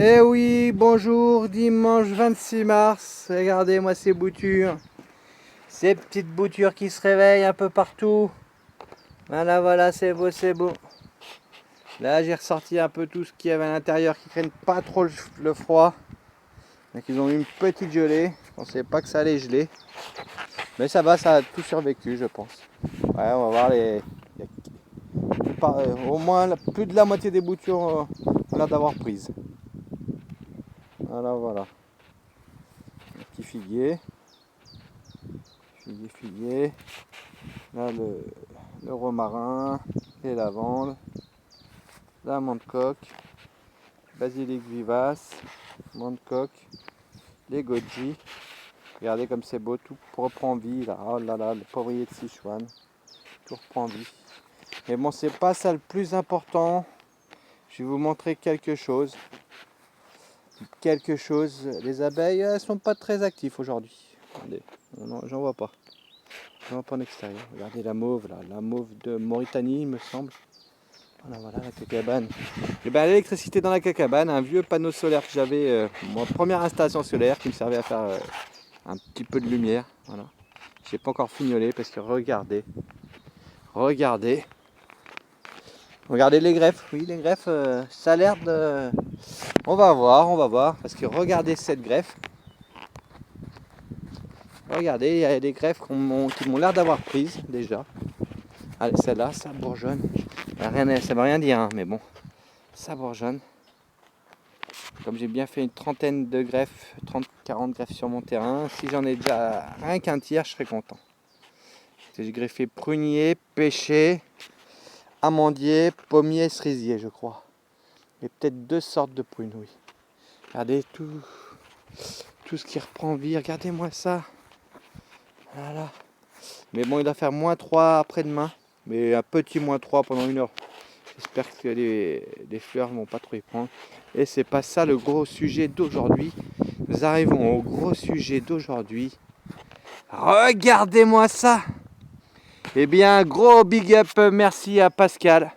Eh oui, bonjour, dimanche 26 mars. Regardez-moi ces boutures. Ces petites boutures qui se réveillent un peu partout. Voilà, voilà, c'est beau, c'est beau. Là, j'ai ressorti un peu tout ce qu'il y avait à l'intérieur qui craignent pas trop le froid. Donc, ils ont eu une petite gelée. Je pensais pas que ça allait geler. Mais ça va, ça a tout survécu, je pense. Ouais, on va voir les. Au moins, plus de la moitié des boutures ont l'air d'avoir prise. Voilà, voilà. Un petit figuier. Figuier, figuier. Là, le romarin, les lavandes, la menthe coque, basilic vivace, menthe coque, les goji. Regardez comme c'est beau, tout reprend vie là. Oh là là, le poivrier de Sichuan, tout reprend vie. Mais bon, c'est pas ça le plus important. Je vais vous montrer quelque chose. Les abeilles, elles sont pas très actives aujourd'hui. Regardez, j'en vois pas. J'en vois pas en extérieur. Regardez la mauve là, la mauve de Mauritanie, il me semble. Voilà, voilà la cacabane. Et ben l'électricité dans la cacabane, un vieux panneau solaire que j'avais, ma première installation solaire qui me servait à faire un petit peu de lumière. Voilà. J'ai pas encore fignolé parce que regardez les greffes. Oui, les greffes, ça a l'air de. On va voir, parce que regardez cette greffe. Regardez, il y a des greffes qui m'ont l'air d'avoir prise déjà. Allez, celle-là, ça bourgeonne. Ça ne veut rien dire, hein, mais bon, ça bourgeonne. Comme j'ai bien fait une trentaine de greffes, 30-40 greffes sur mon terrain, si j'en ai déjà rien qu'un tiers, je serais content. J'ai greffé prunier, pêcher, amandier, pommier et cerisier, je crois. Et peut-être 2 sortes de prunes, oui. Regardez tout ce qui reprend vie, regardez-moi ça. Voilà. Mais bon, il doit faire -3 après-demain, mais un petit -3 pendant 1 heure. J'espère que les fleurs ne vont pas trop y prendre. Et c'est pas ça le gros sujet d'aujourd'hui. Nous arrivons au gros sujet d'aujourd'hui. Regardez-moi ça. Eh bien, gros big up, merci à Pascal,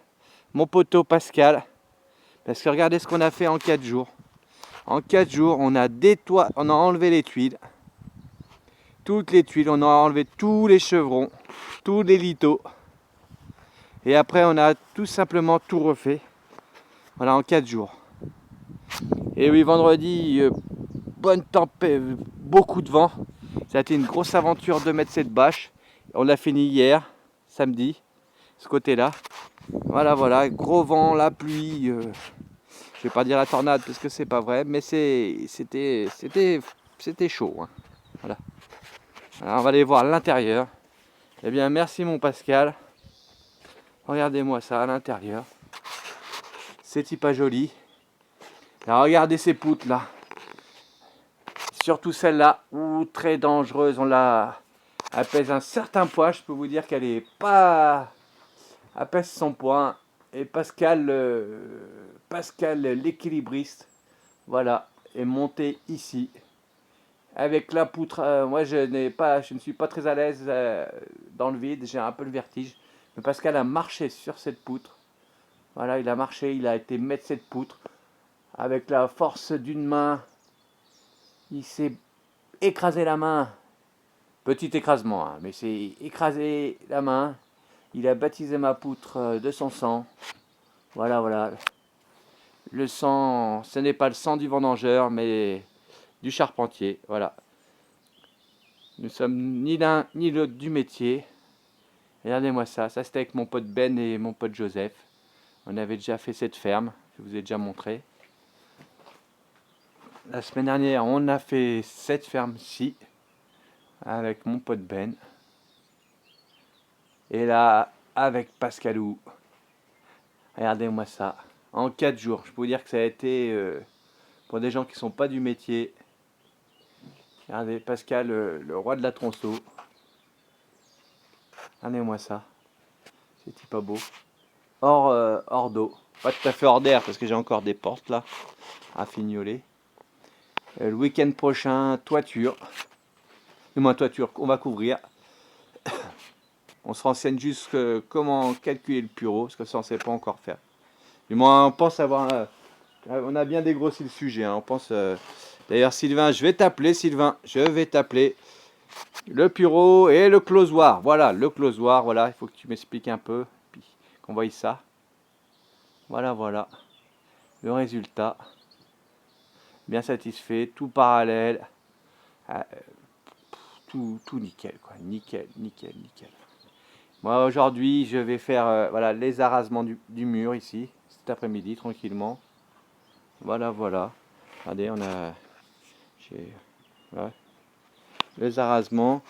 mon poteau Pascal. Parce que regardez ce qu'on a fait en 4 jours. En 4 jours, on a enlevé les tuiles. Toutes les tuiles, on a enlevé tous les chevrons, tous les lithos. Et après, on a tout simplement tout refait. Voilà, en 4 jours. Et oui, vendredi, bonne tempête, beaucoup de vent. Ça a été une grosse aventure de mettre cette bâche. On l'a fini hier, samedi, ce côté-là. Voilà, voilà, gros vent, la pluie. Je vais pas dire la tornade parce que c'est pas vrai, mais c'était chaud. Hein. Voilà. Alors on va aller voir l'intérieur. Eh bien, merci mon Pascal. Regardez-moi ça à l'intérieur. C'est pas joli. Alors regardez ces poutres là. Surtout celle-là, très dangereuse. Elle pèse un certain poids. Je peux vous dire qu'elle est pas. Elle pèse son poids. Et Pascal, l'équilibriste, voilà, est monté ici. Avec la poutre, moi je ne suis pas très à l'aise dans le vide. J'ai un peu le vertige. Mais Pascal a marché sur cette poutre. Voilà, il a marché, il a été mettre cette poutre. Avec la force d'une main, il s'est écrasé la main. Petit écrasement, hein, mais c'est écrasé la main. Il a baptisé ma poutre de son sang. Voilà, voilà. Le sang, ce n'est pas le sang du vendangeur, mais du charpentier. Voilà. Nous sommes ni l'un ni l'autre du métier. Regardez-moi ça. Ça, c'était avec mon pote Ben et mon pote Joseph. On avait déjà fait cette ferme. Je vous ai déjà montré. La semaine dernière, on a fait cette ferme-ci avec mon pote Ben. Et là, avec Pascalou. Regardez-moi ça. En 4 jours. Je peux vous dire que ça a été, pour des gens qui ne sont pas du métier. Regardez, Pascal, le roi de la tronçon. Regardez-moi ça. C'est pas beau. Hors d'eau. Pas tout à fait hors d'air parce que j'ai encore des portes là à fignoler. Le week-end prochain, toiture. Du moins toiture qu'on va couvrir. On se renseigne juste comment calculer le pureau parce que ça on ne sait pas encore faire. Du moins on pense avoir On a bien dégrossi le sujet, hein. On pense. D'ailleurs, Sylvain, je vais t'appeler, Sylvain. Je vais t'appeler. Le bureau et le closoir. Voilà, le closoir. Voilà, il faut que tu m'expliques un peu. Puis qu'on voie ça. Voilà, voilà. Le résultat. Bien satisfait. Tout parallèle. Ah, tout nickel, quoi. Nickel, nickel, nickel. Moi, aujourd'hui, je vais faire voilà, les arrasements du mur ici. Cet après-midi, tranquillement. Voilà, voilà. Regardez, on a. Ouais, les arrasements.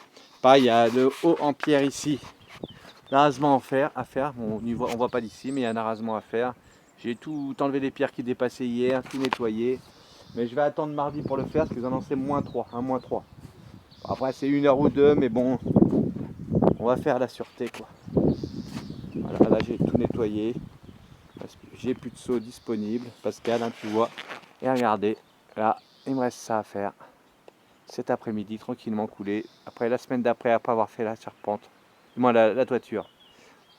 Pareil, il y a le haut en pierre ici. L'arasement à faire. Bon, on voit pas d'ici, mais il y a un arasement à faire. J'ai tout enlevé les pierres qui dépassaient hier, tout nettoyé. Mais je vais attendre mardi pour le faire parce qu'ils en ont fait -3, un -3. Après c'est 1 heure ou 2, mais bon, on va faire la sûreté quoi. Voilà, là j'ai tout nettoyé. Parce que j'ai plus de seau disponible. Pascal, hein, tu vois. Et regardez, là, il me reste ça à faire. Cet après-midi, tranquillement coulé. Après la semaine d'après, après avoir fait la charpente, du moins la toiture,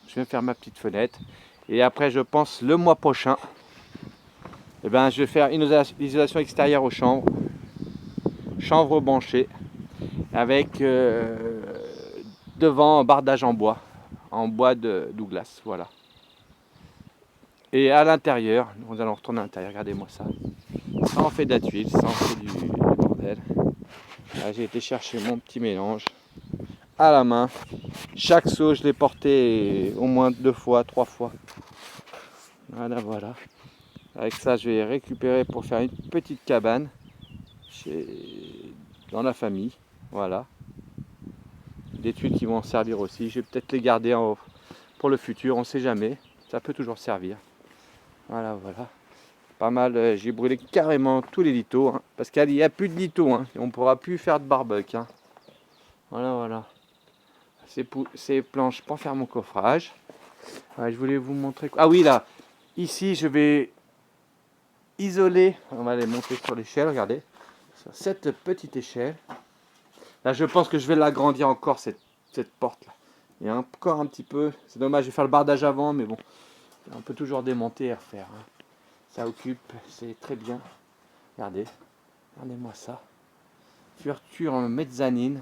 je vais faire ma petite fenêtre. Et après, je pense le mois prochain, eh ben, je vais faire une isolation extérieure aux chambres, chanvre branchée, avec devant bardage en bois de Douglas, voilà. Et à l'intérieur, nous allons retourner à l'intérieur, regardez-moi ça. Ça en fait de la tuile, ça en fait du bordel. Là, j'ai été chercher mon petit mélange à la main. Chaque seau, je l'ai porté au moins 2 fois, 3 fois. Voilà, voilà. Avec ça, je vais récupérer pour faire une petite cabane dans la famille. Voilà. Des tuiles qui vont servir aussi. Je vais peut-être les garder pour le futur, on ne sait jamais. Ça peut toujours servir. Voilà, voilà. Pas mal, j'ai brûlé carrément tous les litos. Hein, parce qu'il n'y a plus de litos. Hein, et on ne pourra plus faire de barbecue. Hein. Voilà, voilà. Ces planches pour faire mon coffrage. Ouais, je voulais vous montrer. Ah oui, là. Ici, je vais isoler. On va les monter sur l'échelle, regardez. Sur cette petite échelle. Là, je pense que je vais l'agrandir encore, cette porte-là. Il y a encore un petit peu. C'est dommage, je vais faire le bardage avant, mais bon. On peut toujours démonter et refaire. Hein. Ça occupe, c'est très bien. Regardez. Regardez-moi ça. Ouverture en mezzanine.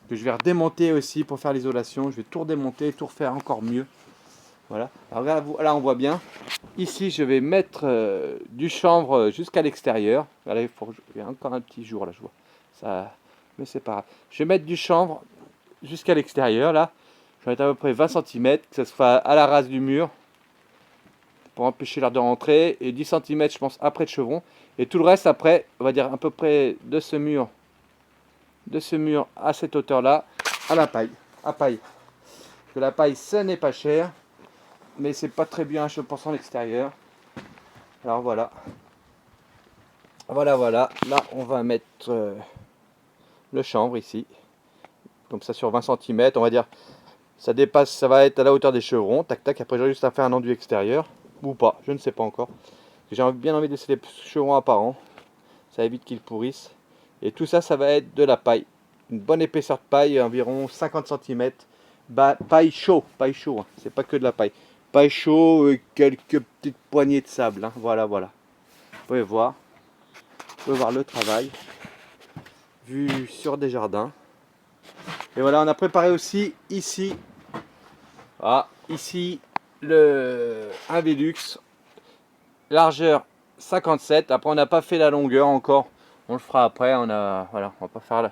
Que je vais redémonter aussi pour faire l'isolation. Je vais tout redémonter, tout refaire encore mieux. Voilà. Alors là, on voit bien. Ici, je vais mettre du chanvre jusqu'à l'extérieur. Voilà, il y a encore un petit jour là, je vois. Ça, mais c'est pas grave. Je vais mettre du chanvre jusqu'à l'extérieur là. Je vais mettre à peu près 20 cm, que ça se fasse à la rase du mur pour empêcher l'air de rentrer. Et 10 cm, je pense, après le chevron. Et tout le reste après, on va dire à peu près de ce mur à cette hauteur là, à la paille. À paille. Parce que la paille, ça n'est pas cher. Mais c'est pas très bien à 100% l'extérieur. Alors voilà. Voilà, voilà. Là, on va mettre le chanvre ici. Comme ça sur 20 cm. On va dire, ça dépasse, ça va être à la hauteur des chevrons. Tac, tac. Après, j'aurai juste à faire un enduit extérieur. Ou pas, je ne sais pas encore. J'ai bien envie de laisser les chevrons apparents. Ça évite qu'ils pourrissent. Et tout ça, ça va être de la paille. Une bonne épaisseur de paille, environ 50 cm. Paille chaud, hein. C'est pas que de la paille. Paille chaud et quelques petites poignées de sable. Hein. Voilà, voilà. Vous pouvez voir. Vous pouvez voir le travail. Vu sur des jardins. Et voilà, on a préparé aussi ici. Ah, ici, un Velux. Largeur 57. Après, on n'a pas fait la longueur encore. On le fera après. Voilà, on va pas faire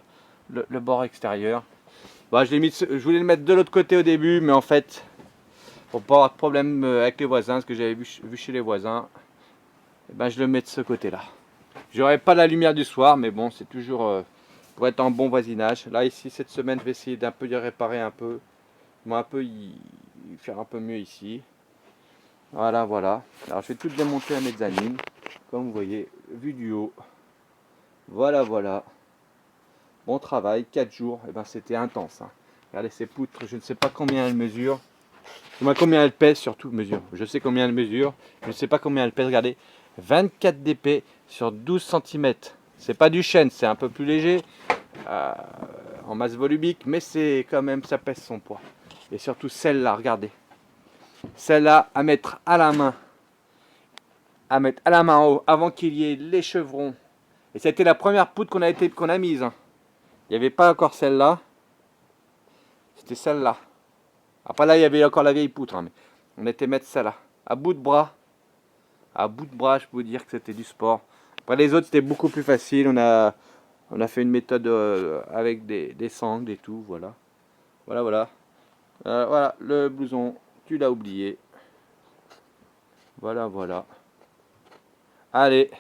le bord extérieur. Bah, je voulais le mettre de l'autre côté au début, mais en fait, pour pas avoir de problème avec les voisins, ce que j'avais vu chez les voisins, et ben, je le mets de ce côté-là. J'aurai pas la lumière du soir, mais bon, c'est toujours pour être en bon voisinage. Là, ici, cette semaine, je vais essayer d'un peu y réparer un peu. Moi, faire un peu mieux ici. Voilà, voilà. Alors, je vais tout démonter à mezzanine, comme vous voyez, vue du haut. Voilà, voilà. Bon travail, 4 jours, et ben c'était intense. Hein. Regardez ces poutres, je ne sais pas combien elles mesurent. Combien elles pèsent surtout, mesure. Je sais combien elles mesurent, je ne sais pas combien elles pèsent. Regardez, 24 dp sur 12 cm. C'est pas du chêne, c'est un peu plus léger en masse volumique, mais c'est quand même, ça pèse son poids. Et surtout celle-là, regardez. Celle-là à mettre à la main à mettre à la main en haut avant qu'il y ait les chevrons. Et c'était la première poutre qu'on a mise. Hein. Il n'y avait pas encore celle-là. C'était celle-là. Après là, il y avait encore la vieille poutre. Hein, mais on était mettre celle-là. À bout de bras. À bout de bras, je peux vous dire que c'était du sport. Après les autres, c'était beaucoup plus facile. On a fait une méthode avec des sangles et tout. Voilà. Voilà, le blouson, tu l'as oublié. Voilà. Allez.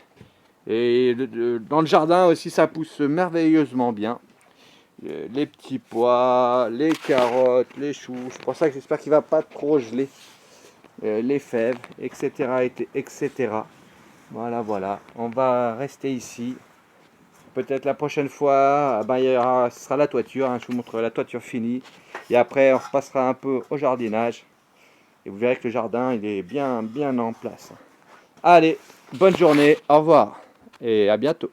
Et dans le jardin aussi, ça pousse merveilleusement bien. Les petits pois, les carottes, les choux. C'est pour ça que j'espère qu'il ne va pas trop geler. Les fèves, etc. etc. Voilà. On va rester ici. Peut-être la prochaine fois, ce sera la toiture. Hein, je vous montrerai la toiture finie. Et après, on repassera un peu au jardinage. Et vous verrez que le jardin, il est bien en place. Allez, bonne journée, au revoir. Et à bientôt.